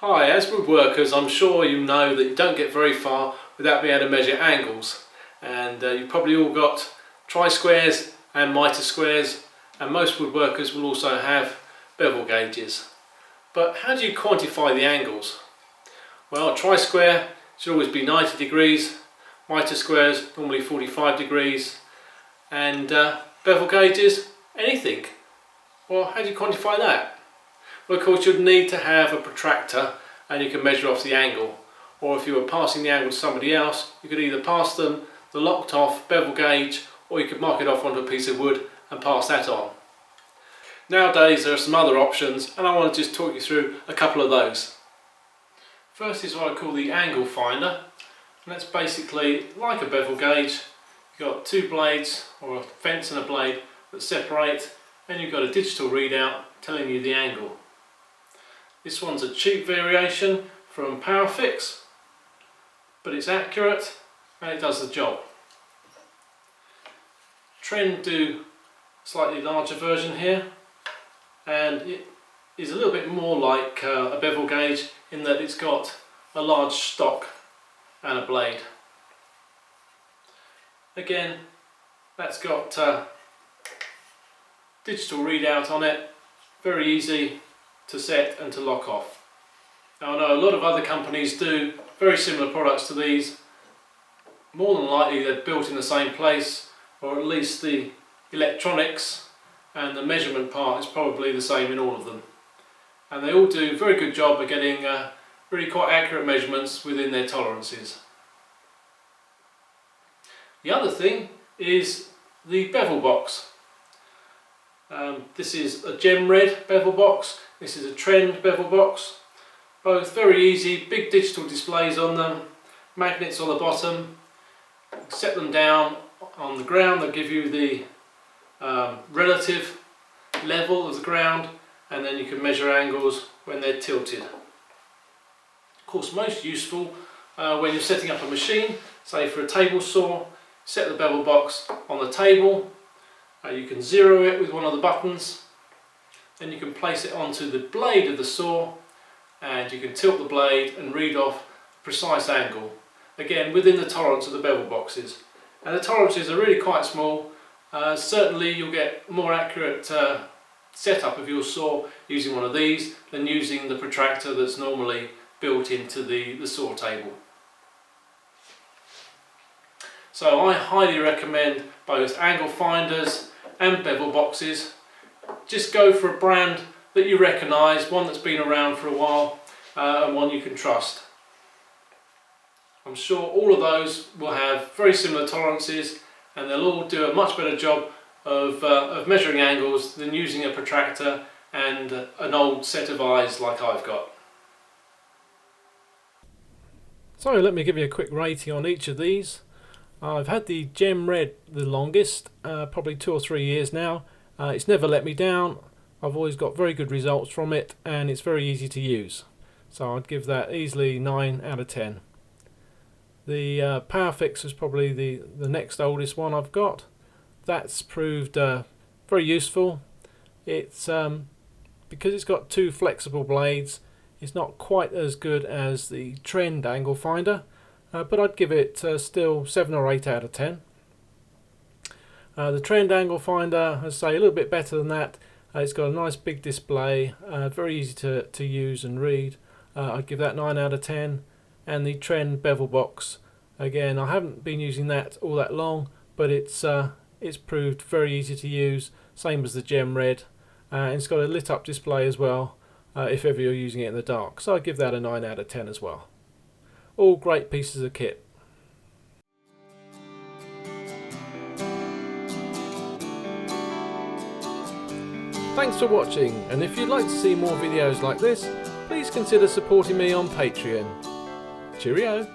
Hi, as woodworkers, I'm sure you know that you don't get very far without being able to measure angles. And you've probably all got tri-squares and mitre squares, and most woodworkers will also have bevel gauges. But how do you quantify the angles? Well, a tri-square should always be 90 degrees, mitre squares normally 45 degrees, and bevel gauges, anything. Well, how do you quantify that? Well, of course, you'd need to have a protractor and you can measure off the angle. Or if you were passing the angle to somebody else, you could either pass them the locked off bevel gauge, or you could mark it off onto a piece of wood and pass that on. Nowadays there are some other options, and I want to just talk you through a couple of those. First is what I call the angle finder, and that's basically like a bevel gauge. You've got two blades, or a fence and a blade, that separate, and you've got a digital readout telling you the angle. This one's a cheap variation from Powerfix, but it's accurate and it does the job. Trend do a slightly larger version here, and it is a little bit more like a bevel gauge in that it's got a large stock and a blade. Again, that's got digital readout on it, very easy to set and to lock off. Now I know a lot of other companies do very similar products to these. More than likely they're built in the same place, or at least the electronics and the measurement part is probably the same in all of them. And they all do a very good job of getting really quite accurate measurements within their tolerances. The other thing is the Bevel Box. This is a gem red bevel box, this is a trend bevel box. Both very easy, big digital displays on them, magnets on the bottom. Set them down on the ground, they'll give you the relative level of the ground, and then you can measure angles when they're tilted. Of course, most useful when you're setting up a machine, say for a table saw. Set the bevel box on the table. You can zero it with one of the buttons, then you can place it onto the blade of the saw, and you can tilt the blade and read off a precise angle, again within the tolerance of the bevel boxes. And the tolerances are really quite small. Certainly you'll get more accurate setup of your saw using one of these than using the protractor that's normally built into the saw table. So I highly recommend both angle finders and bevel boxes. Just go for a brand that you recognise, one that's been around for a while, and one you can trust. I'm sure all of those will have very similar tolerances, and they'll all do a much better job of measuring angles than using a protractor and an old set of eyes like I've got. So let me give you a quick rating on each of these. I've had the gem red the longest, probably 2 or 3 years now. It's never let me down. I've always got very good results from it, and it's very easy to use. So I'd give that easily 9 out of 10. The Powerfix is probably the next oldest one I've got. That's proved very useful. It's because it's got two flexible blades, it's not quite as good as the trend angle finder. But I'd give it still 7 or 8 out of 10. The trend angle finder, as I say, a little bit better than that. It's got a nice big display, very easy to use and read. I'd give that 9 out of 10. And the trend bevel box, again, I haven't been using that all that long, but it's proved very easy to use, same as the gem red. And it's got a lit up display as well, if ever you're using it in the dark. So I'd give that a 9 out of 10 as well. All great pieces of kit. Thanks for watching, and if you'd like to see more videos like this, please consider supporting me on Patreon. Cheerio!